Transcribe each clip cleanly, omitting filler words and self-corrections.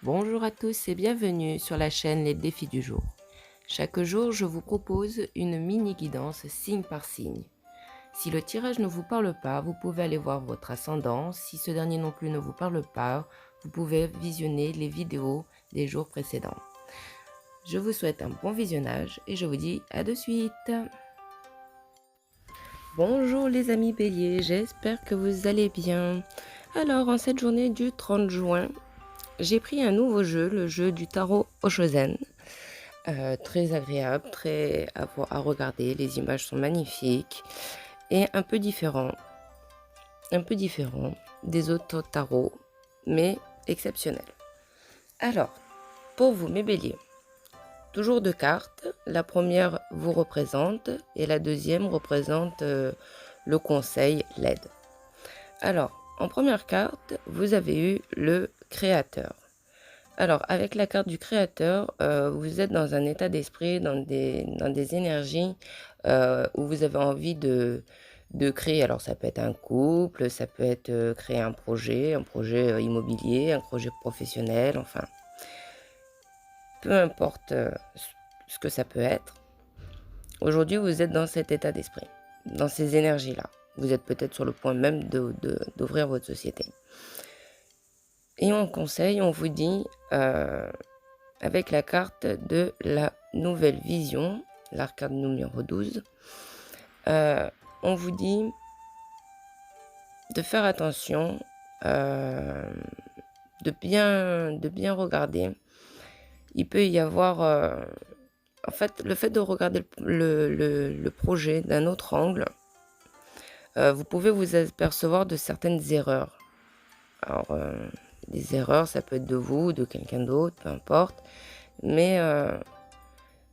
Bonjour à tous et bienvenue sur la chaîne Les Défis du jour. Chaque jour, je vous propose une mini-guidance signe par signe. Si le tirage ne vous parle pas, vous pouvez aller voir votre ascendant. Si ce dernier non plus ne vous parle pas, vous pouvez visionner les vidéos des jours précédents. Je vous souhaite un bon visionnage et je vous dis à de suite. Bonjour les amis béliers, j'espère que vous allez bien. Alors, en cette journée du 30 juin, j'ai pris un nouveau jeu, le jeu du tarot Oshozen. Très agréable, très à regarder, les images sont magnifiques et un peu différent des autres tarots, mais exceptionnel. Alors, pour vous mes béliers, toujours deux cartes, la première vous représente et la deuxième représente le conseil, l'aide. Alors, en première carte, vous avez eu le créateur. Alors, avec la carte du créateur, vous êtes dans un état d'esprit, dans des énergies où vous avez envie de créer. Alors, ça peut être un couple, ça peut être créer un projet immobilier, un projet professionnel, enfin, peu importe ce que ça peut être. Aujourd'hui, vous êtes dans cet état d'esprit, dans ces énergies-là. Vous êtes peut-être sur le point même d'ouvrir votre société. Et en conseil, on vous dit, avec la carte de la nouvelle vision, l'arcade numéro 12, on vous dit de faire attention, de bien regarder. Il peut y avoir, en fait, le fait de regarder le projet d'un autre angle, vous pouvez vous apercevoir de certaines erreurs. Alors, des erreurs, ça peut être de vous, de quelqu'un d'autre, peu importe. Mais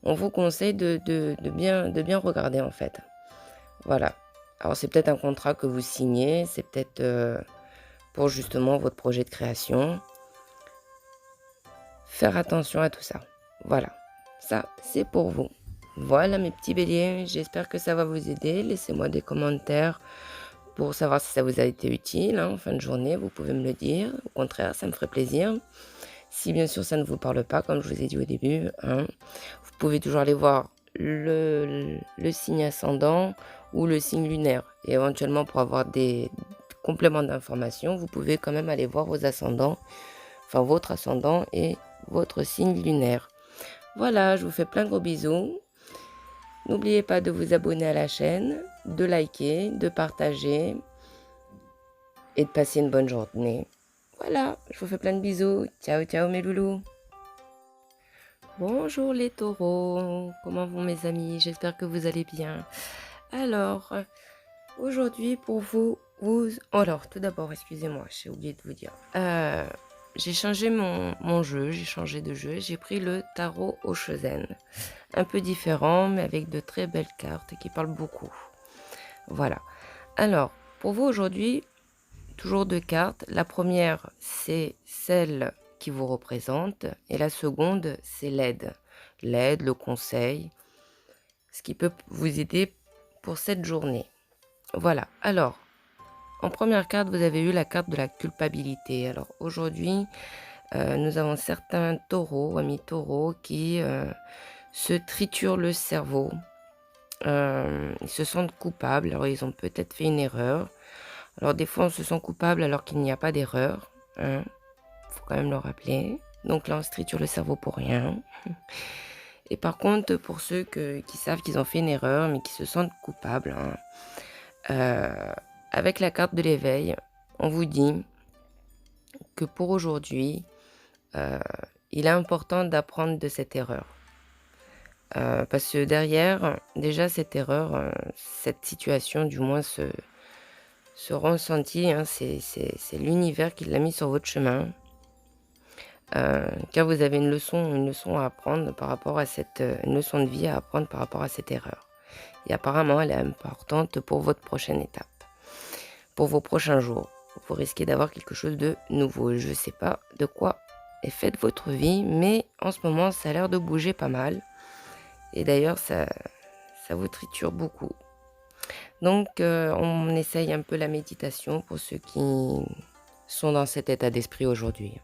on vous conseille de bien regarder en fait. Voilà. Alors c'est peut-être un contrat que vous signez, c'est peut-être pour justement votre projet de création. Faire attention à tout ça. Voilà. Ça, c'est pour vous. Voilà mes petits béliers, j'espère que ça va vous aider. Laissez-moi des commentaires pour savoir si ça vous a été utile en fin de journée. Vous pouvez me le dire. Au contraire, ça me ferait plaisir. Si bien sûr ça ne vous parle pas, comme je vous ai dit au début, vous pouvez toujours aller voir le signe ascendant ou le signe lunaire. Et éventuellement pour avoir des compléments d'information, vous pouvez quand même aller voir vos ascendants, enfin votre ascendant et votre signe lunaire. Voilà, je vous fais plein de gros bisous. N'oubliez pas de vous abonner à la chaîne, de liker, de partager et de passer une bonne journée. Voilà, je vous fais plein de bisous. Ciao, ciao mes loulous. Bonjour les taureaux, comment vont mes amis? J'espère que vous allez bien. Alors, aujourd'hui pour alors, tout d'abord, excusez-moi, j'ai oublié de vous dire. J'ai changé mon jeu, j'ai changé de jeu, j'ai pris le tarot Oshozen. Un peu différent, mais avec de très belles cartes qui parlent beaucoup. Voilà. Alors, pour vous aujourd'hui, toujours deux cartes. La première, c'est celle qui vous représente et la seconde, c'est l'aide. L'aide, le conseil, ce qui peut vous aider pour cette journée. Voilà. Alors, en première carte, vous avez eu la carte de la culpabilité. Alors aujourd'hui, nous avons certains taureaux, amis taureaux, qui se triturent le cerveau. Ils se sentent coupables. Alors, ils ont peut-être fait une erreur. Alors, des fois, on se sent coupable alors qu'il n'y a pas d'erreur. Faut quand même le rappeler. Donc là, on se triture le cerveau pour rien. Et par contre, pour ceux qui savent qu'ils ont fait une erreur, mais qui se sentent coupables, avec la carte de l'éveil, on vous dit que pour aujourd'hui, il est important d'apprendre de cette erreur. Parce que derrière, déjà, cette erreur, cette situation, du moins, ce ressenti, c'est l'univers qui l'a mis sur votre chemin. Car vous avez une leçon à apprendre par rapport à une leçon de vie à apprendre par rapport à cette erreur. Et apparemment, elle est importante pour votre prochaine étape, pour vos prochains jours. Vous risquez d'avoir quelque chose de nouveau. Je ne sais pas de quoi est faite votre vie, mais en ce moment, ça a l'air de bouger pas mal. Et d'ailleurs, ça vous triture beaucoup. Donc, on essaye un peu la méditation pour ceux qui sont dans cet état d'esprit aujourd'hui.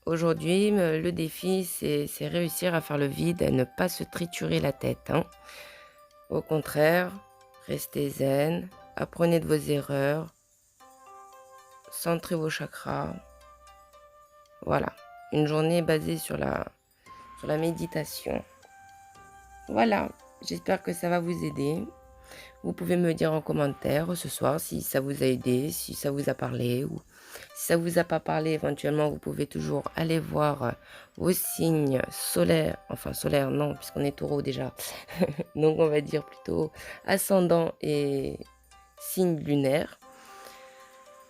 Aujourd'hui, le défi, c'est réussir à faire le vide, à ne pas se triturer la tête, hein. Au contraire, restez zen, apprenez de vos erreurs, centrez vos chakras. Voilà, une journée basée sur la méditation. Voilà, j'espère que ça va vous aider. Vous pouvez me dire en commentaire ce soir si ça vous a aidé, si ça vous a parlé ou si ça vous a pas parlé. Éventuellement, vous pouvez toujours aller voir vos signes solaires, enfin solaires non, puisqu'on est taureau déjà. Donc on va dire plutôt ascendant et signe lunaire.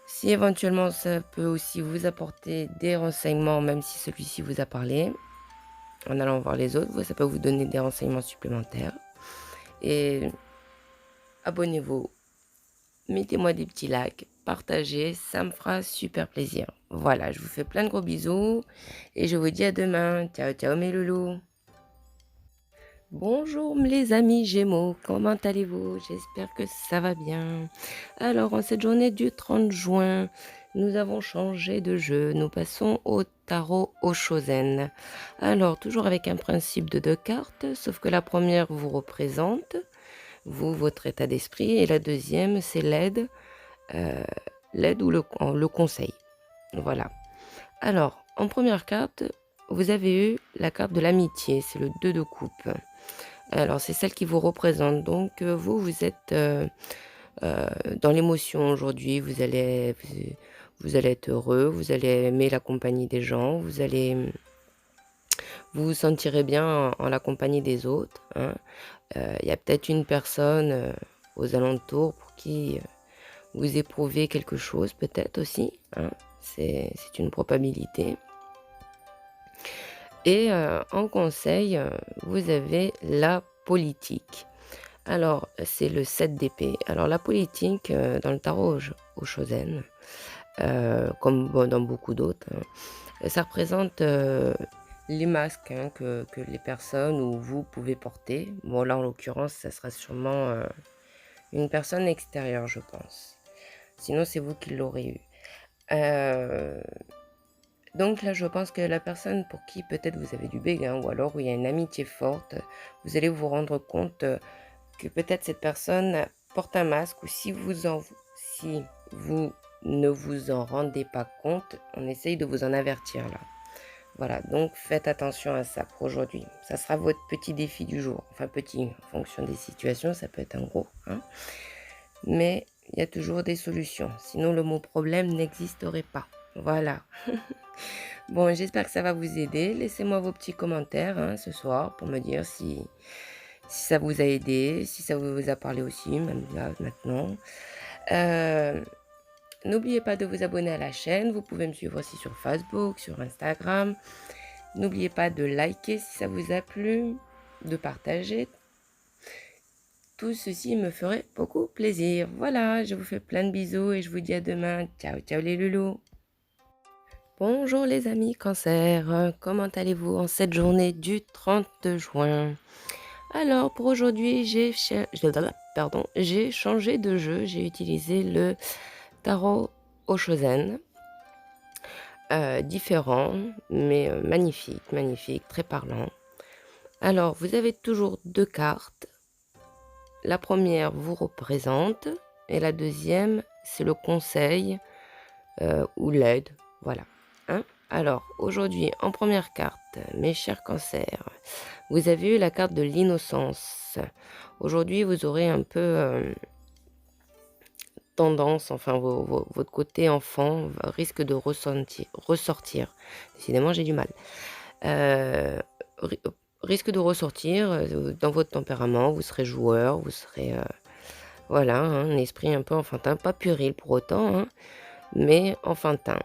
Si éventuellement ça peut aussi vous apporter des renseignements, même si celui-ci vous a parlé, en allant voir les autres, ça peut vous donner des renseignements supplémentaires. Et abonnez-vous, mettez-moi des petits likes, partagez, ça me fera super plaisir. Voilà, je vous fais plein de gros bisous et je vous dis à demain. Ciao, ciao mes loulous. Bonjour les amis Gémeaux, comment allez-vous? J'espère que ça va bien. Alors, en cette journée du 30 juin, nous avons changé de jeu. Nous passons au tarot Oshozen. Alors, toujours avec un principe de 2 cartes, sauf que la première vous représente, vous, votre état d'esprit, et la deuxième, c'est l'aide, l'aide ou le conseil. Voilà. Alors, en première carte, vous avez eu la carte de l'amitié, c'est le 2 de coupe. Alors, c'est celle qui vous représente. Donc, vous êtes dans l'émotion aujourd'hui. Vous allez être heureux, vous allez aimer la compagnie des gens, vous vous sentirez bien en la compagnie des autres, hein. Il y a peut-être une personne aux alentours pour qui vous éprouvez quelque chose, peut-être aussi, hein. C'est une probabilité. Et en conseil, vous avez la politique. Alors, c'est le 7 d'épée. Alors, la politique, dans le tarot au Shozen, comme dans beaucoup d'autres, hein, ça représente les masques, hein, que les personnes ou vous pouvez porter. Bon, là, en l'occurrence, ça sera sûrement une personne extérieure, je pense. Sinon, c'est vous qui l'aurez eu. Donc là, je pense que la personne pour qui peut-être vous avez du béguin ou alors où il y a une amitié forte, vous allez vous rendre compte que peut-être cette personne porte un masque ou si vous ne vous en rendez pas compte, on essaye de vous en avertir là. Voilà, donc faites attention à ça pour aujourd'hui. Ça sera votre petit défi du jour. Enfin petit, en fonction des situations, ça peut être un gros, hein. Mais il y a toujours des solutions. Sinon, le mot problème n'existerait pas. Voilà. Bon, j'espère que ça va vous aider. Laissez-moi vos petits commentaires, hein, ce soir pour me dire si ça vous a aidé, si ça vous a parlé aussi, même là, maintenant. N'oubliez pas de vous abonner à la chaîne. Vous pouvez me suivre aussi sur Facebook, sur Instagram. N'oubliez pas de liker si ça vous a plu, de partager. Tout ceci me ferait beaucoup plaisir. Voilà, je vous fais plein de bisous et je vous dis à demain. Ciao, ciao les loulous. Bonjour les amis Cancer, comment allez-vous en cette journée du 30 juin? Alors pour aujourd'hui, j'ai changé de jeu, j'ai utilisé le tarot Oshozen, différent mais magnifique, magnifique, très parlant. Alors vous avez toujours 2 cartes. La première vous représente et la deuxième c'est le conseil ou l'aide, voilà, hein. Alors aujourd'hui en première carte, mes chers cancers, vous avez eu la carte de l'innocence. Aujourd'hui vous aurez un peu tendance, enfin votre côté enfant risque de ressortir. Décidément j'ai du mal. Risque de ressortir dans votre tempérament, vous serez joueur, vous serez voilà, hein, un esprit un peu enfantin, pas puéril pour autant, hein, mais enfantin,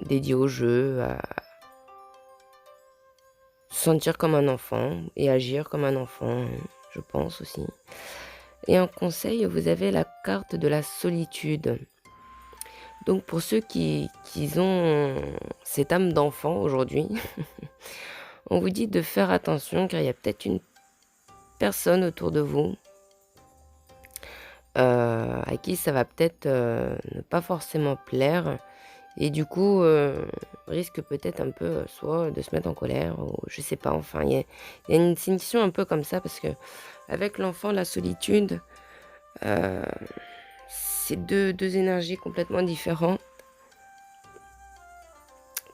dédié au jeu, à se sentir comme un enfant et agir comme un enfant, je pense aussi. Et en conseil, vous avez la carte de la solitude. Donc pour ceux qui ont cette âme d'enfant aujourd'hui, on vous dit de faire attention car il y a peut-être une personne autour de vous à qui ça va peut-être ne pas forcément plaire Et du coup, risque peut-être un peu, soit de se mettre en colère ou je sais pas, enfin, il y a une signification un peu comme ça parce que avec l'enfant, la solitude, heu, c'est deux énergies complètement différentes.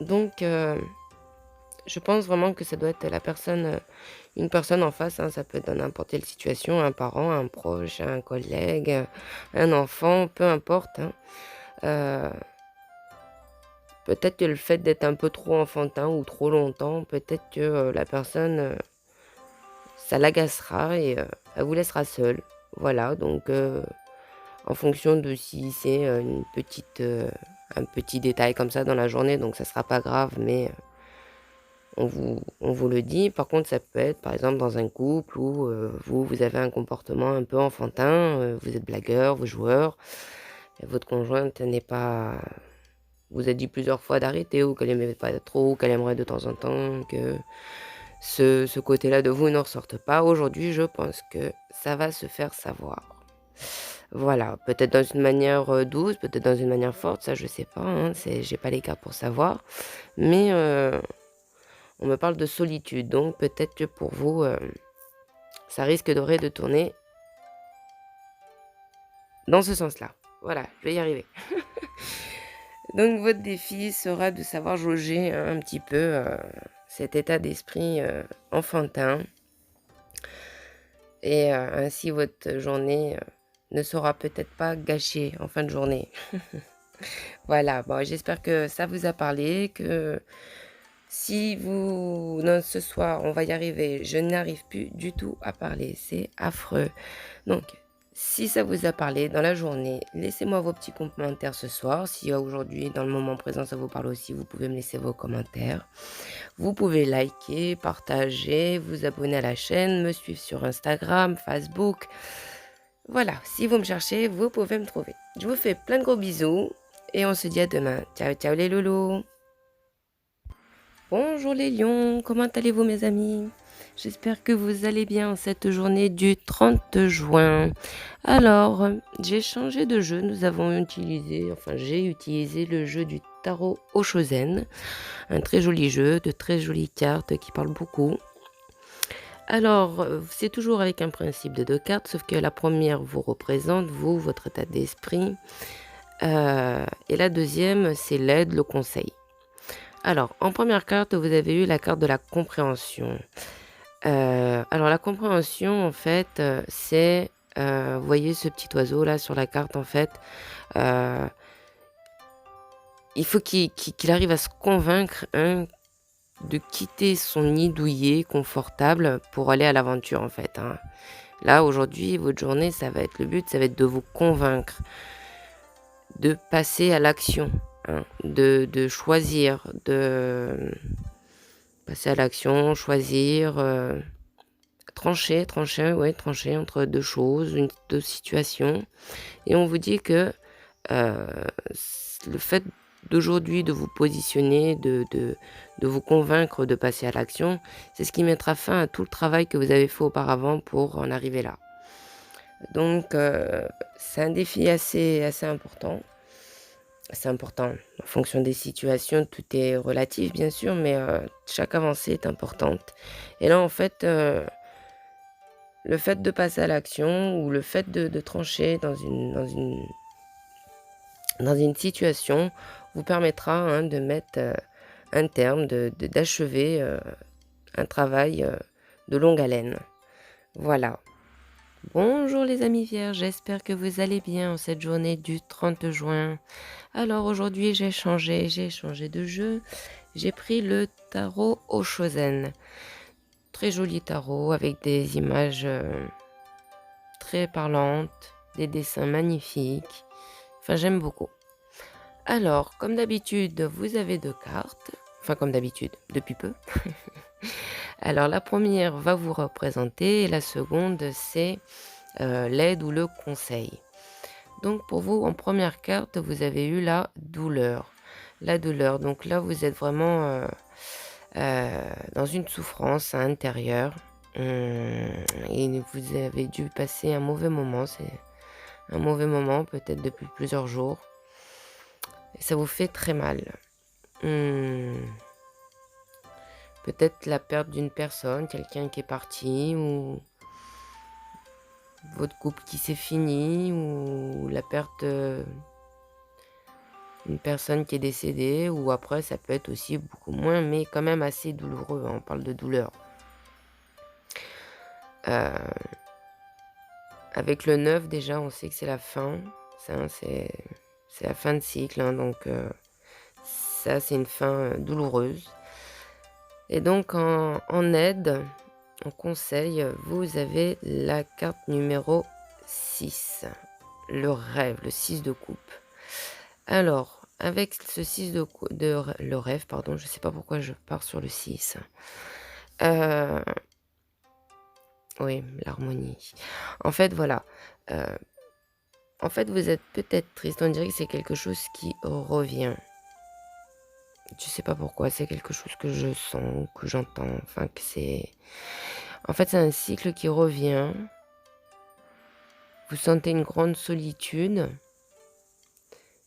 Donc je pense vraiment que ça doit être la personne, une personne en face, hein, ça peut être dans n'importe quelle situation, un parent, un proche, un collègue, un enfant, peu importe, hein. Heu, Peut-être que le fait d'être un peu trop enfantin ou trop longtemps, peut-être que, la personne, ça l'agacera et elle vous laissera seule. Voilà, donc en fonction de si c'est, une petite, un petit détail comme ça dans la journée, donc ça sera pas grave, mais on vous le dit. Par contre, ça peut être, par exemple, dans un couple où, vous avez un comportement un peu enfantin, vous êtes blagueur, vous joueur, et votre conjointe n'est pas vous a dit plusieurs fois d'arrêter ou qu'elle aimait pas trop, qu'elle aimerait de temps en temps que ce côté-là de vous ne ressorte pas. Aujourd'hui, je pense que ça va se faire savoir. Voilà, peut-être dans une manière, douce, peut-être dans une manière forte, ça je sais pas, hein, j'ai pas les cas pour savoir. Mais, on me parle de solitude, donc peut-être que pour vous, ça risque de tourner dans ce sens-là. Voilà, je vais y arriver. Donc votre défi sera de savoir jauger un petit peu, cet état d'esprit, enfantin et ainsi votre journée, ne sera peut-être pas gâchée en fin de journée. Voilà, bon j'espère que ça vous a parlé, que si vous non, ce soir, on va y arriver, je n'arrive plus du tout à parler, c'est affreux. Donc, si ça vous a parlé dans la journée, laissez-moi vos petits commentaires ce soir. Si aujourd'hui, dans le moment présent, ça vous parle aussi, vous pouvez me laisser vos commentaires. Vous pouvez liker, partager, vous abonner à la chaîne, me suivre sur Instagram, Facebook. Voilà, si vous me cherchez, vous pouvez me trouver. Je vous fais plein de gros bisous et on se dit à demain. Ciao, ciao les loulous. Bonjour les lions, comment allez-vous mes amis? J'espère que vous allez bien en cette journée du 30 juin. Alors, j'ai changé de jeu, j'ai utilisé le jeu du tarot Oshozen, un très joli jeu, de très jolies cartes qui parlent beaucoup. Alors, c'est toujours avec un principe de 2 cartes, sauf que la première vous représente, vous, votre état d'esprit, et la deuxième, c'est l'aide, le conseil. Alors, en première carte, vous avez eu la carte de la compréhension. Alors la compréhension en fait, c'est, vous voyez ce petit oiseau là sur la carte en fait, heu, il faut qu'il arrive à se convaincre, hein, de quitter son nid douillet confortable pour aller à l'aventure en fait, hein. Là aujourd'hui, votre journée, le but, ça va être de vous convaincre, de passer à l'action, hein, de choisir, passer à l'action, choisir, trancher entre 2 choses, 2 situations et on vous dit que, heu, le fait d'aujourd'hui de vous positionner, de vous convaincre de passer à l'action, c'est ce qui mettra fin à tout le travail que vous avez fait auparavant pour en arriver là. Donc c'est un défi assez important. C'est important en fonction des situations, tout est relatif bien sûr, mais chaque avancée est importante et là en fait, le fait de passer à l'action ou le fait de trancher dans une situation vous permettra, hein, de mettre, un terme, d'achever, un travail, de longue haleine. Voilà. Bonjour les amis vierges, j'espère que vous allez bien en cette journée du 30 juin. Alors aujourd'hui j'ai changé de jeu, j'ai pris le tarot Oshozen. Très joli tarot avec des images, très parlantes, des dessins magnifiques. Enfin, j'aime beaucoup. Alors, comme d'habitude, vous avez 2 cartes. Enfin, comme d'habitude, depuis peu. Alors, la première va vous représenter et la seconde, c'est, l'aide ou le conseil. Donc pour vous, en première carte, vous avez eu la douleur. La douleur, donc là, vous êtes vraiment, dans une souffrance intérieure, et vous avez dû passer un mauvais moment. C'est un mauvais moment, peut-être depuis plusieurs jours Ça vous fait très mal. Peut-être la perte d'une personne, quelqu'un qui est parti, ou votre couple qui s'est fini, ou la perte d'une personne qui est décédée, ou après ça peut être aussi beaucoup moins, mais quand même assez douloureux, hein, on parle de douleur. Avec le 9 déjà, on sait que c'est la fin, c'est la fin de cycle, hein, donc ça c'est une fin douloureuse. Et donc en aide, en conseil, vous avez la carte numéro 6, le rêve, le 6 de coupe. Alors, avec ce 6 le rêve, pardon, je sais pas pourquoi je pars sur le 6. Oui, l'harmonie. En fait, voilà. En fait, vous êtes peut-être triste, on dirait que c'est quelque chose qui revient. Je sais pas pourquoi, c'est quelque chose que je sens, que j'entends, enfin que c'est... En fait, c'est un cycle qui revient. Vous sentez une grande solitude.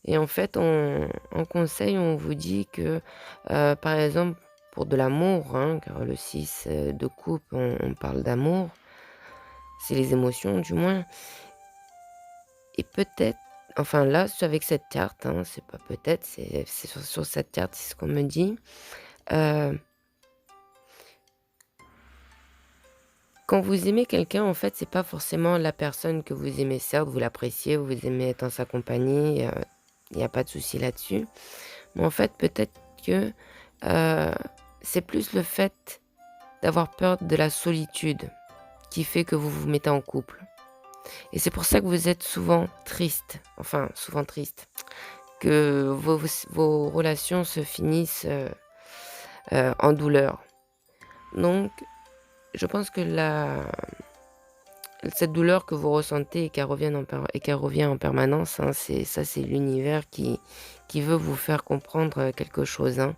Et en fait, en conseil, on vous dit que, par exemple, pour de l'amour, hein, car le 6 de coupe, on parle d'amour, c'est les émotions du moins. Et peut-être, enfin là, avec cette carte, hein, c'est pas peut-être, c'est sur cette carte, c'est ce qu'on me dit. Quand vous aimez quelqu'un, en fait, c'est pas forcément la personne que vous aimez. Certes, vous l'appréciez, vous aimez être en sa compagnie, il n'y a pas de souci là-dessus. Mais en fait, peut-être que c'est plus le fait d'avoir peur de la solitude qui fait que vous vous mettez en couple. Et c'est pour ça que vous êtes souvent triste, enfin souvent triste, que vos relations se finissent en douleur. Donc, je pense que cette douleur que vous ressentez et qu'elle revient en permanence, hein, c'est l'univers qui veut vous faire comprendre quelque chose. Hein.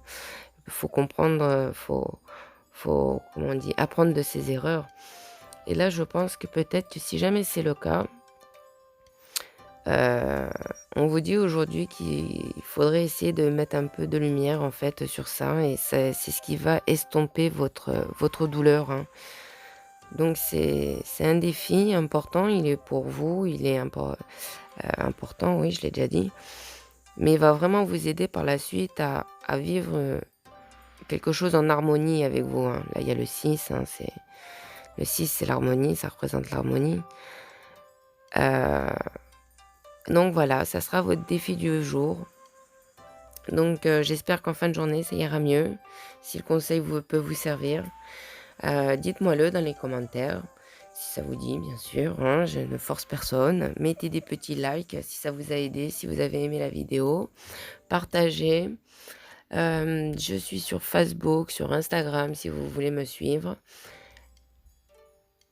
Il faut comprendre, faut comment on dit, apprendre de ses erreurs. Et là, je pense que peut-être que si jamais c'est le cas, on vous dit aujourd'hui qu'il faudrait essayer de mettre un peu de lumière en fait sur ça, et c'est ce qui va estomper votre douleur. Hein. Donc c'est un défi important, il est pour vous, il est important, oui, je l'ai déjà dit, mais il va vraiment vous aider par la suite à vivre quelque chose en harmonie avec vous. Hein. Là, il y a le 6, hein, le 6, c'est l'harmonie, ça représente l'harmonie. Donc voilà, ça sera votre défi du jour. Donc j'espère qu'en fin de journée, ça ira mieux. Si le conseil peut vous servir, dites-moi-le dans les commentaires. Si ça vous dit, bien sûr, hein, je ne force personne. Mettez des petits likes si ça vous a aidé, si vous avez aimé la vidéo. Partagez. Je suis sur Facebook, sur Instagram si vous voulez me suivre.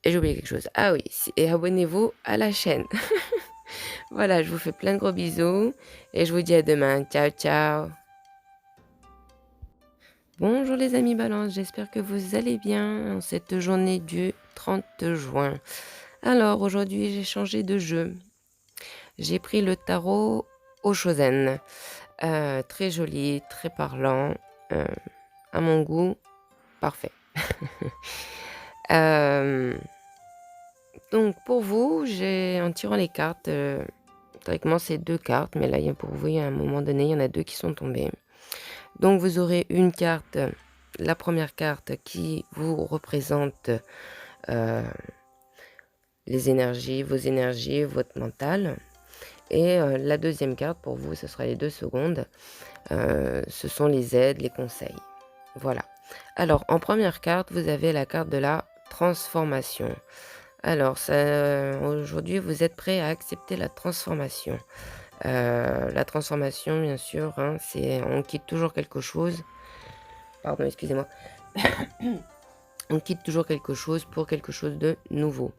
Et j'ai oublié quelque chose. Ah oui, et abonnez-vous à la chaîne. Voilà, je vous fais plein de gros bisous et je vous dis à demain. Ciao, ciao. Bonjour les amis Balance, j'espère que vous allez bien en cette journée du 30 juin. Alors aujourd'hui j'ai changé de jeu. J'ai pris le tarot Oshozen. Très joli, très parlant. À mon goût, parfait. Donc pour vous, en tirant les cartes, théoriquement c'est 2 cartes, mais là pour vous, à un moment donné, il y en a 2 qui sont tombées. Donc vous aurez une carte, la première carte qui vous représente les énergies, votre mental. Et la deuxième carte, pour vous, ce sera les 2 secondes. Ce sont les aides, les conseils. Voilà. Alors, en première carte, vous avez la carte de la transformation. Alors, aujourd'hui, vous êtes prêt à accepter la transformation. La transformation, bien sûr, hein, c'est on quitte toujours quelque chose. Pardon, excusez-moi. On quitte toujours quelque chose pour quelque chose de nouveau.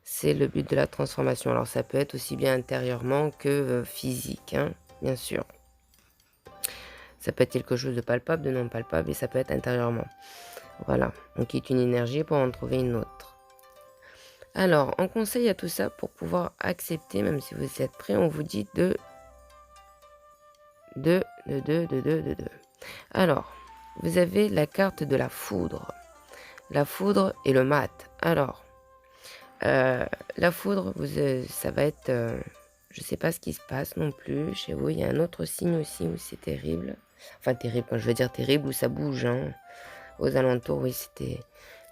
C'est le but de la transformation. Alors, ça peut être aussi bien intérieurement que physique, hein, bien sûr. Ça peut être quelque chose de palpable, de non palpable, et ça peut être intérieurement. Voilà, on quitte une énergie pour en trouver une autre. Alors, en conseil à tout ça, pour pouvoir accepter, même si vous êtes prêt, on vous dit 2. Alors, vous avez la carte de la foudre. La foudre et le mat. Alors, la foudre, ça va être... je sais pas ce qui se passe non plus. Chez vous, il y a un autre signe aussi où c'est terrible. Enfin, terrible, quand je veux dire terrible, où ça bouge. Hein. Aux alentours, oui, c'était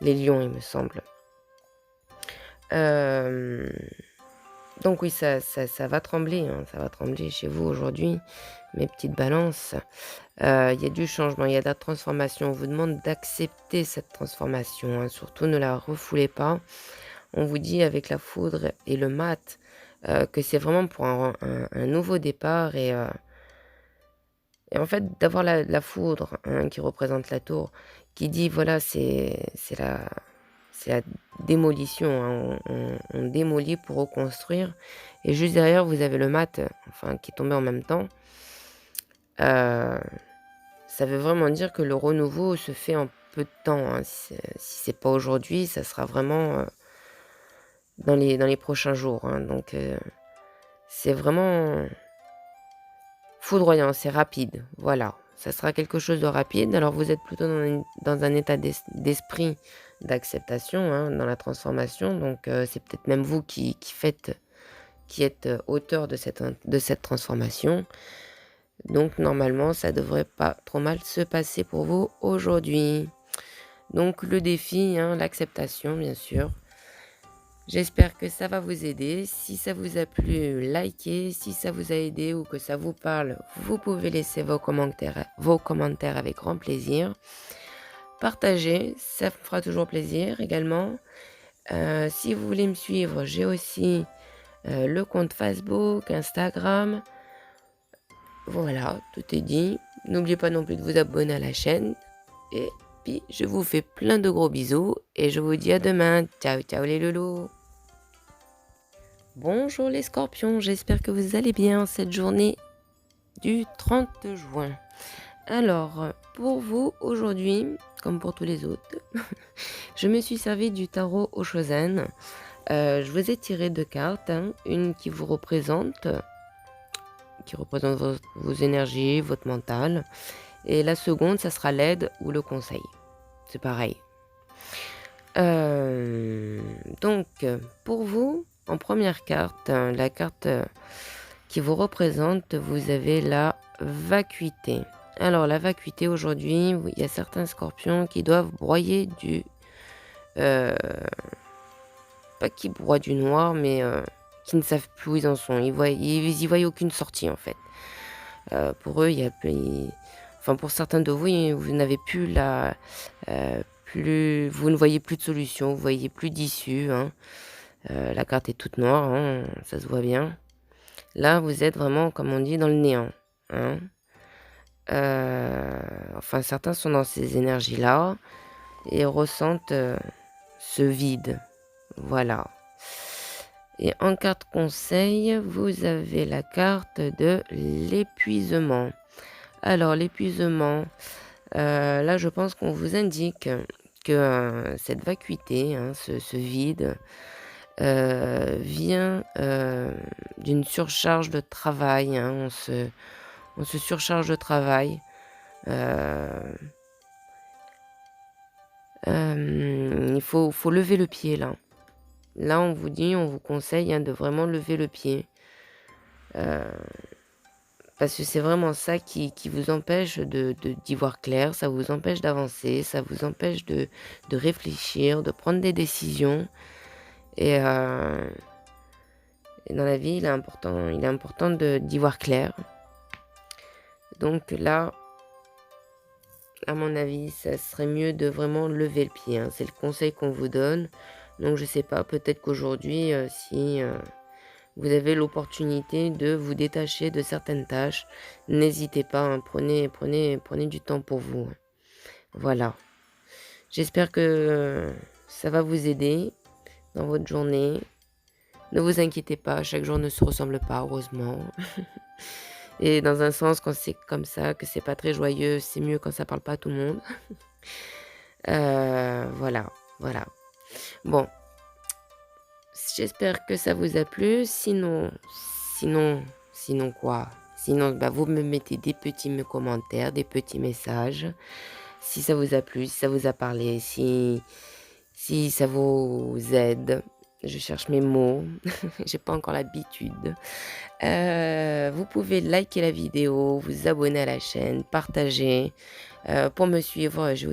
les lions, il me semble. Euh, donc oui, ça va trembler. Hein, ça va trembler chez vous aujourd'hui, mes petites balances. Il y a du changement, il y a de la transformation. On vous demande d'accepter cette transformation. Hein. Surtout, ne la refoulez pas. On vous dit avec la foudre et le mat que c'est vraiment pour un nouveau départ. Et en fait, d'avoir la foudre hein, qui représente la tour, qui dit voilà, c'est la démolition. Hein, on démolit pour reconstruire. Et juste derrière, vous avez le mat, enfin, qui est tombé en même temps. Ça veut vraiment dire que le renouveau se fait en peu de temps. Hein. Si c'est pas aujourd'hui, ça sera vraiment dans les prochains jours. Hein. Donc, c'est vraiment foudroyant, c'est rapide. Voilà, ça sera quelque chose de rapide. Alors, vous êtes plutôt dans un état d'esprit d'acceptation, hein, dans la transformation. Donc, c'est peut-être même vous qui êtes auteur de cette transformation. Donc normalement, ça devrait pas trop mal se passer pour vous aujourd'hui. Donc le défi, hein, l'acceptation bien sûr. J'espère que ça va vous aider. Si ça vous a plu, likez. Si ça vous a aidé ou que ça vous parle, vous pouvez laisser vos commentaires avec grand plaisir. Partagez, ça me fera toujours plaisir également. Si vous voulez me suivre, j'ai aussi le compte Facebook, Instagram. Voilà, tout est dit. N'oubliez pas non plus de vous abonner à la chaîne. Et puis, je vous fais plein de gros bisous et je vous dis à demain. Ciao, ciao les loulous. Bonjour les scorpions, j'espère que vous allez bien cette journée du 30 juin. Alors, pour vous, aujourd'hui, comme pour tous les autres, je me suis servi du tarot Oshozen. Je vous ai tiré 2 cartes, hein, une qui représente vos énergies, votre mental. Et la seconde, ça sera l'aide ou le conseil. C'est pareil. Donc, pour vous, en première carte, la carte qui vous représente, vous avez la vacuité. Alors, la vacuité, aujourd'hui, il y a certains scorpions qui doivent broyer pas qui broient du noir, mais qui ne savent plus où ils en sont. Ils y voient aucune sortie, en fait. Pour eux, enfin, pour certains de vous, vous n'avez plus vous ne voyez plus de solution, vous voyez plus d'issue. Hein. La carte est toute noire, hein, ça se voit bien. Là, vous êtes vraiment, comme on dit, dans le néant. Hein. Enfin, certains sont dans ces énergies-là et ressentent ce vide. Voilà. Et en carte conseil, vous avez la carte de l'épuisement. Alors, l'épuisement, là, je pense qu'on vous indique que cette vacuité, hein, ce vide, vient d'une surcharge de travail. Hein, on se surcharge de travail. Il faut lever le pied, là. Là, on vous conseille hein, de vraiment lever le pied. Parce que c'est vraiment ça qui vous empêche d'y voir clair, ça vous empêche d'avancer, ça vous empêche de réfléchir, de prendre des décisions. Et dans la vie, il est important d'y voir clair. Donc là, à mon avis, ça serait mieux de vraiment lever le pied. Hein. C'est le conseil qu'on vous donne. Donc je sais pas, peut-être qu'aujourd'hui, si vous avez l'opportunité de vous détacher de certaines tâches, n'hésitez pas, hein, prenez du temps pour vous. Voilà. J'espère que ça va vous aider dans votre journée. Ne vous inquiétez pas, chaque jour ne se ressemble pas, heureusement. Et dans un sens, quand c'est comme ça, que c'est pas très joyeux, c'est mieux quand ça parle pas à tout le monde. Voilà. Bon, j'espère que ça vous a plu. Sinon quoi? Sinon, bah, vous me mettez des petits commentaires, des petits messages. Si ça vous a plu, si ça vous a parlé, si ça vous aide. Je cherche mes mots, j'ai pas encore l'habitude. Vous pouvez liker la vidéo, vous abonner à la chaîne, partager. Pour me suivre, j'ai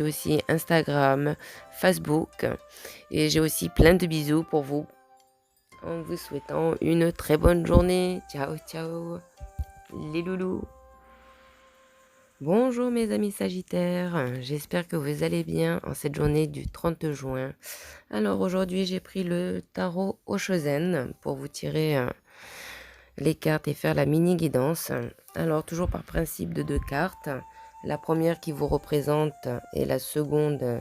aussi Instagram, Facebook et j'ai aussi plein de bisous pour vous en vous souhaitant une très bonne journée. Ciao, ciao, les loulous. Bonjour mes amis Sagittaires, j'espère que vous allez bien en cette journée du 30 juin. Alors aujourd'hui j'ai pris le tarot Oshozen pour vous tirer les cartes et faire la mini guidance. Alors toujours par principe de 2 cartes, la première qui vous représente et la seconde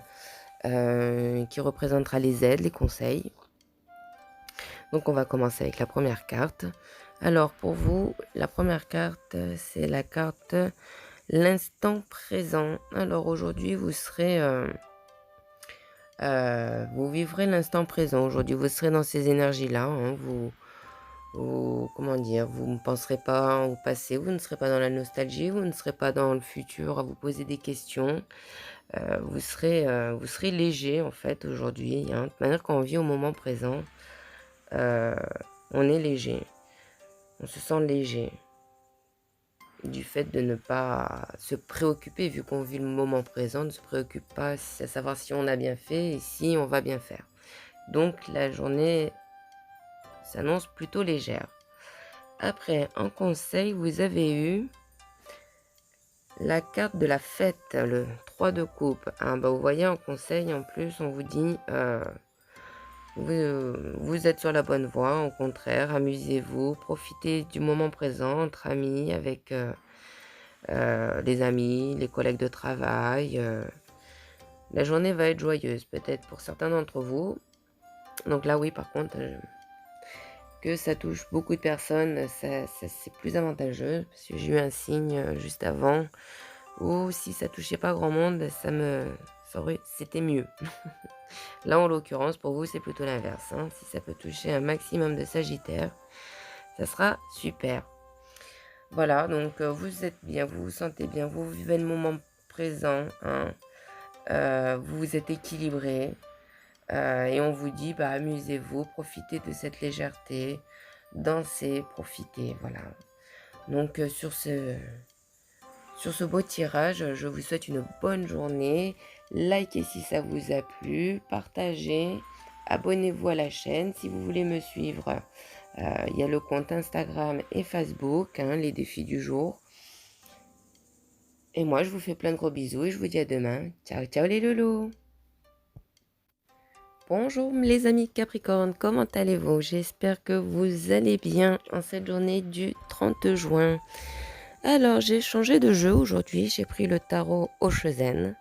qui représentera les aides, les conseils. Donc on va commencer avec la première carte. Alors pour vous, la première carte c'est la carte l'instant présent. Alors aujourd'hui vous vivrez l'instant présent. Aujourd'hui vous serez dans ces énergies-là. Comment dire, vous ne penserez pas au passé, vous ne serez pas dans la nostalgie, vous ne serez pas dans le futur à vous poser des questions. Vous serez léger en fait aujourd'hui. De manière qu'on vit au moment présent, on est léger, on se sent léger du fait de ne pas se préoccuper, vu qu'on vit le moment présent, ne se préoccupe pas à savoir si on a bien fait et si on va bien faire. Donc la journée s'annonce plutôt légère. Après, en conseil, vous avez eu la carte de la fête, le 3 de coupe. Vous voyez, en conseil, en plus, on vous dit, vous êtes sur la bonne voie. Au contraire, amusez-vous, profitez du moment présent entre amis, avec les amis, les collègues de travail. La journée va être joyeuse, peut-être pour certains d'entre vous. Donc là, oui, par contre, que ça touche beaucoup de personnes, ça c'est plus avantageux, parce que j'ai eu un signe juste avant, ou si ça touchait pas grand monde, c'était mieux. Là, en l'occurrence, pour vous, c'est plutôt l'inverse. Si ça peut toucher un maximum de Sagittaires, ça sera super. Voilà, donc vous êtes bien, vous vous sentez bien, vous vivez le moment présent, vous êtes équilibré, et on vous dit, amusez-vous, profitez de cette légèreté, dansez, profitez, voilà. Donc sur ce beau tirage, je vous souhaite une bonne journée. Likez si ça vous a plu, partagez, abonnez-vous à la chaîne. Si vous voulez me suivre, il y a le compte Instagram et Facebook, les défis du jour. Et moi, je vous fais plein de gros bisous et je vous dis à demain. Ciao, ciao les loulous. Bonjour les amis Capricorne, comment allez-vous? J'espère que vous allez bien en cette journée du 30 juin. Alors, j'ai changé de jeu aujourd'hui, j'ai pris le tarot Oshozen.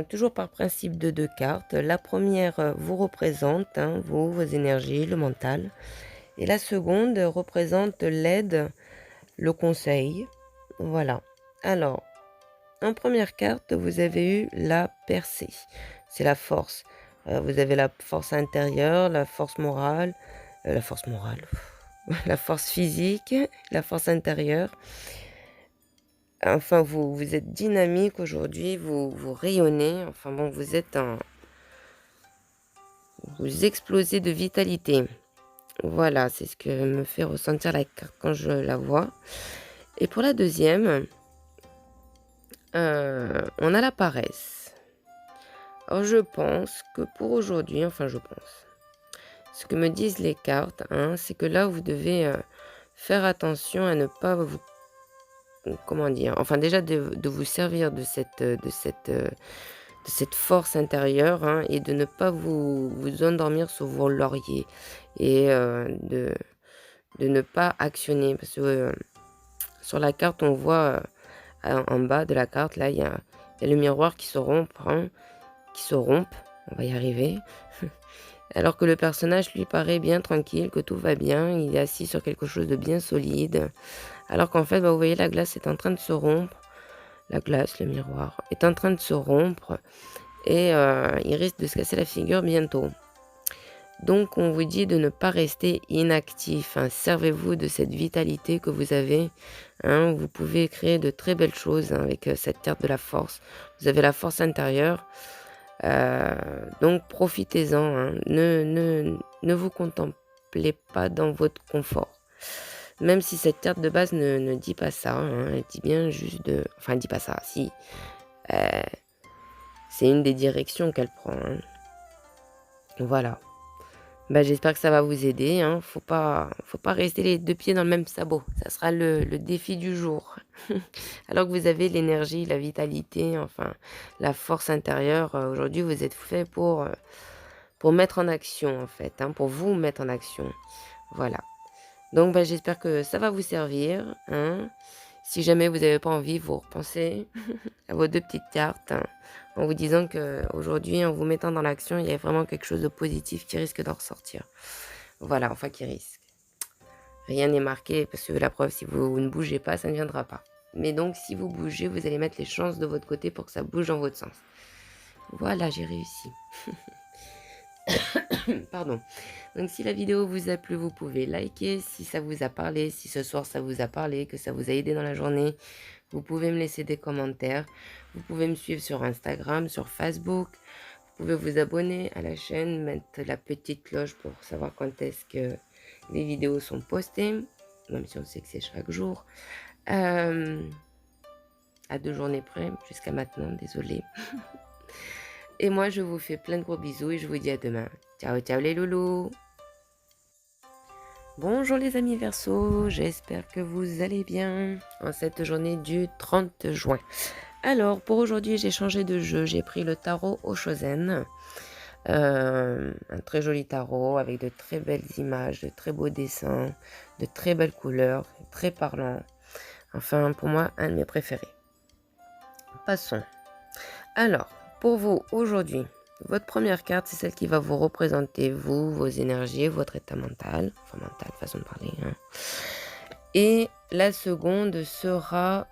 Toujours par principe de 2 cartes. La première vous représente, vos énergies, le mental. Et la seconde représente l'aide, le conseil. Voilà. Alors, en première carte, vous avez eu la percée. C'est la force. Vous avez la force intérieure, la force morale, la force physique, la force intérieure. Enfin, vous êtes dynamique aujourd'hui, vous rayonnez. Enfin bon, vous explosez de vitalité. Voilà, c'est ce que me fait ressentir la carte quand je la vois. Et pour la deuxième, on a la paresse. Alors je pense que pour aujourd'hui, ce que me disent les cartes, c'est que là vous devez faire attention à ne pas vous, comment dire, enfin déjà de vous servir de cette force intérieure, et de ne pas vous endormir sur vos lauriers et de ne pas actionner, parce que sur la carte on voit en bas de la carte, là il y a le miroir qui se rompt, on va y arriver. Alors que le personnage lui paraît bien tranquille, que tout va bien, il est assis sur quelque chose de bien solide. Alors qu'en fait, vous voyez, la glace est en train de se rompre. La glace, le miroir, est en train de se rompre et il risque de se casser la figure bientôt. Donc, on vous dit de ne pas rester inactif, hein. Servez-vous de cette vitalité que vous avez, hein. Vous pouvez créer de très belles choses, hein, avec cette carte de la force. Vous avez la force intérieure, donc profitez-en, hein. Ne vous contemplez pas dans votre confort. Même si cette carte de base ne dit pas ça, hein, elle dit bien juste de... Enfin, elle dit pas ça, si. euh, c'est une des directions qu'elle prend, hein. Voilà. Bah, j'espère que ça va vous aider, hein. Faut pas rester les 2 pieds dans le même sabot. Ça sera le défi du jour. Alors que vous avez l'énergie, la vitalité, enfin, la force intérieure, aujourd'hui, vous êtes fait pour mettre en action, en fait, hein, pour vous mettre en action. Voilà. Donc, bah, j'espère que ça va vous servir, hein. Si jamais vous n'avez pas envie, vous repensez à vos 2 petites cartes, hein, en vous disant qu'aujourd'hui, en vous mettant dans l'action, il y a vraiment quelque chose de positif qui risque d'en ressortir. Voilà, enfin qui risque. Rien n'est marqué parce que la preuve, si vous ne bougez pas, ça ne viendra pas. Mais donc, si vous bougez, vous allez mettre les chances de votre côté pour que ça bouge dans votre sens. Voilà, j'ai réussi. Pardon. Donc, si la vidéo vous a plu, vous pouvez liker. Si ça vous a parlé, si ce soir ça vous a parlé, que ça vous a aidé dans la journée, vous pouvez me laisser des commentaires. Vous pouvez me suivre sur Instagram, sur Facebook. Vous pouvez vous abonner à la chaîne, mettre la petite cloche pour savoir quand est-ce que les vidéos sont postées, même si on sait que c'est chaque jour. À 2 journées près, jusqu'à maintenant, désolée. Et moi, je vous fais plein de gros bisous et je vous dis à demain. Ciao, ciao les loulous. Bonjour les amis Verseau, j'espère que vous allez bien en cette journée du 30 juin. Alors, pour aujourd'hui, j'ai changé de jeu. J'ai pris le tarot Oshozen. Un très joli tarot avec de très belles images, de très beaux dessins, de très belles couleurs, très parlant. Enfin, pour moi, un de mes préférés. Passons. Alors, pour vous, aujourd'hui, votre première carte, c'est celle qui va vous représenter, vous, vos énergies, votre état mental. Enfin, mental, façon de parler, hein. Et la seconde sera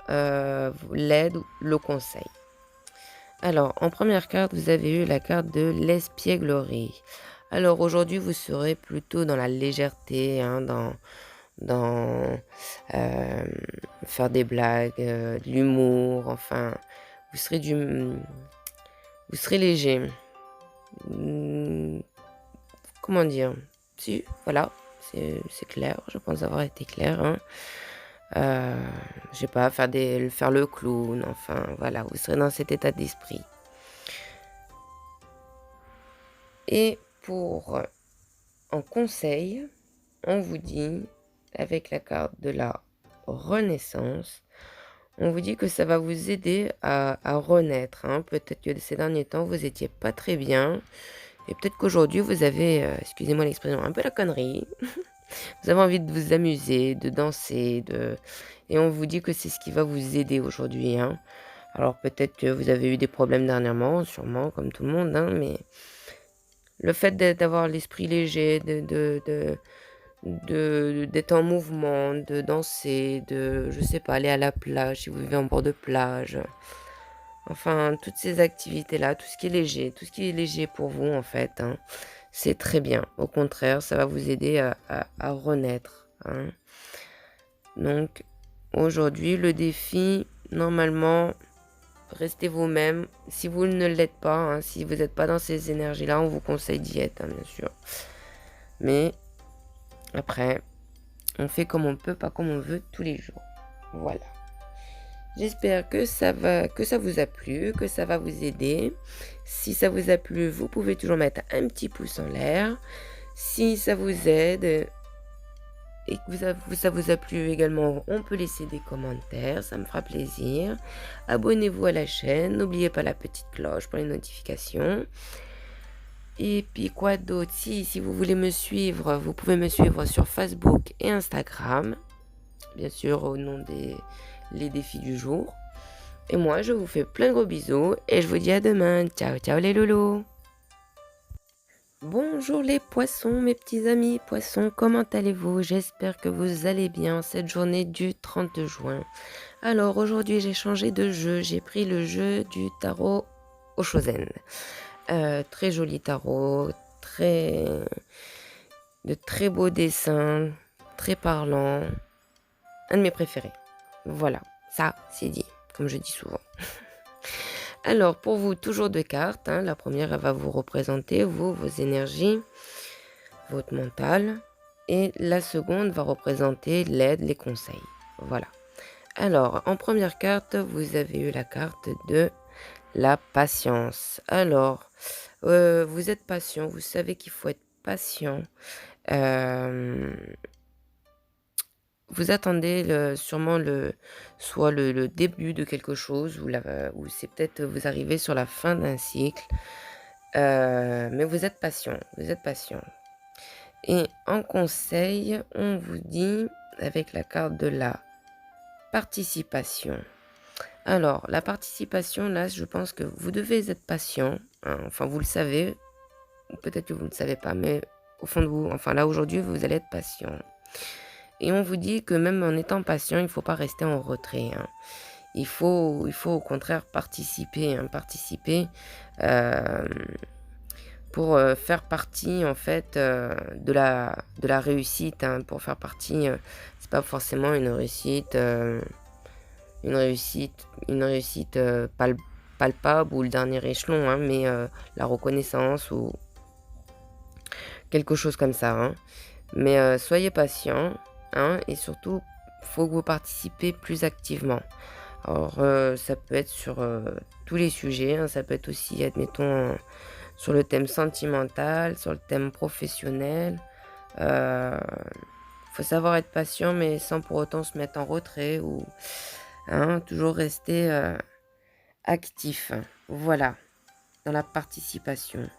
l'aide, le conseil. Alors, en première carte, vous avez eu la carte de l'espièglerie. Alors, aujourd'hui, vous serez plutôt dans la légèreté, hein, dans faire des blagues, de l'humour, enfin, vous serez léger. Comment dire? Si, voilà, c'est clair, je pense avoir été clair, hein. Je sais pas, faire le clown, enfin, voilà, vous serez dans cet état d'esprit. Et pour en conseil, on vous dit, avec la carte de la Renaissance, on vous dit que ça va vous aider à renaître, hein. Peut-être que ces derniers temps, vous étiez pas très bien. Et peut-être qu'aujourd'hui, vous avez, excusez-moi l'expression, un peu la connerie. Vous avez envie de vous amuser, de danser, et on vous dit que c'est ce qui va vous aider aujourd'hui, hein. Alors peut-être que vous avez eu des problèmes dernièrement, sûrement, comme tout le monde, hein, mais le fait d'avoir l'esprit léger, d'être en mouvement, de danser, je sais pas, aller à la plage, si vous vivez en bord de plage. Enfin, toutes ces activités-là, tout ce qui est léger pour vous, en fait, hein, c'est très bien. Au contraire, ça va vous aider à renaître, hein. Donc, aujourd'hui, le défi, normalement, restez vous-même. Si vous ne l'êtes pas, hein, si vous n'êtes pas dans ces énergies-là, on vous conseille d'y être, hein, bien sûr. Mais après, on fait comme on peut, pas comme on veut tous les jours. Voilà. J'espère que ça vous a plu, que ça va vous aider. Si ça vous a plu, vous pouvez toujours mettre un petit pouce en l'air. Si ça vous aide et que ça vous a plu également, on peut laisser des commentaires, ça me fera plaisir. Abonnez-vous à la chaîne, n'oubliez pas la petite cloche pour les notifications. Et puis quoi d'autre? Si vous voulez me suivre, vous pouvez me suivre sur Facebook et Instagram. Bien sûr, au nom les défis du jour. Et moi, je vous fais plein de gros bisous et je vous dis à demain. Ciao, ciao les loulous. Bonjour les poissons, mes petits amis poissons, comment allez-vous? J'espère que vous allez bien cette journée du 30 juin. Alors aujourd'hui, j'ai changé de jeu. J'ai pris le jeu du tarot Oshozen. Très joli tarot, de très beaux dessins, très parlants. Un de mes préférés. Voilà, ça c'est dit, comme je dis souvent. Alors, pour vous, toujours deux cartes. Hein. La première, elle va vous représenter, vos énergies, votre mental. Et la seconde va représenter l'aide, les conseils. Voilà. Alors, en première carte, vous avez eu la carte de la patience. Alors, vous êtes patient, vous savez qu'il faut être patient. Vous attendez sûrement soit le début de quelque chose, ou c'est peut-être vous arrivez sur la fin d'un cycle. Mais vous êtes patient, vous êtes patient. Et en conseil, on vous dit, avec la carte de la participation. Alors, la participation, là, je pense que vous devez être patient. Hein. Enfin, vous le savez, ou peut-être que vous ne le savez pas, mais au fond de vous, enfin là, aujourd'hui, vous allez être patient. Et on vous dit que même en étant patient, il ne faut pas rester en retrait. Hein. Il faut au contraire participer. Hein, participer pour faire partie, en fait, de la réussite. Hein, pour faire partie, c'est pas forcément une réussite palpable ou le dernier échelon, hein, mais la reconnaissance ou quelque chose comme ça. Hein. Mais soyez patient, hein, et surtout, faut que vous participez plus activement. Alors, ça peut être sur tous les sujets, hein, ça peut être aussi, admettons, sur le thème sentimental, sur le thème professionnel. Faut savoir être patient, mais sans pour autant se mettre en retrait ou hein, toujours rester actif. Voilà, dans la participation.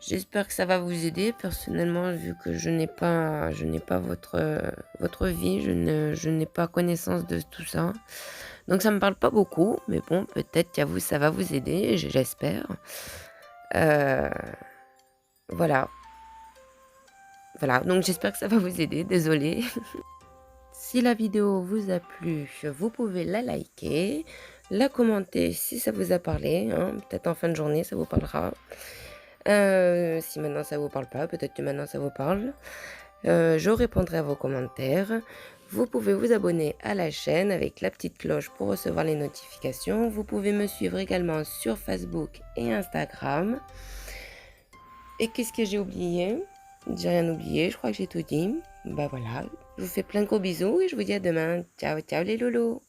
J'espère que ça va vous aider. Personnellement, vu que je n'ai pas votre vie, je n'ai pas connaissance de tout ça. Donc ça me parle pas beaucoup, mais bon, peut-être qu'à vous, ça va vous aider, j'espère. Voilà. Voilà, donc j'espère que ça va vous aider, désolée. Si la vidéo vous a plu, vous pouvez la liker, la commenter si ça vous a parlé, hein, peut-être en fin de journée ça vous parlera. Si maintenant ça vous parle pas, peut-être que maintenant ça vous parle. Je répondrai à vos commentaires. Vous pouvez vous abonner à la chaîne avec la petite cloche pour recevoir les notifications. Vous pouvez me suivre également sur Facebook et Instagram. Et qu'est-ce que j'ai oublié? J'ai rien oublié, je crois que j'ai tout dit. Bah voilà, je vous fais plein de gros bisous et je vous dis à demain. Ciao, ciao les loulous!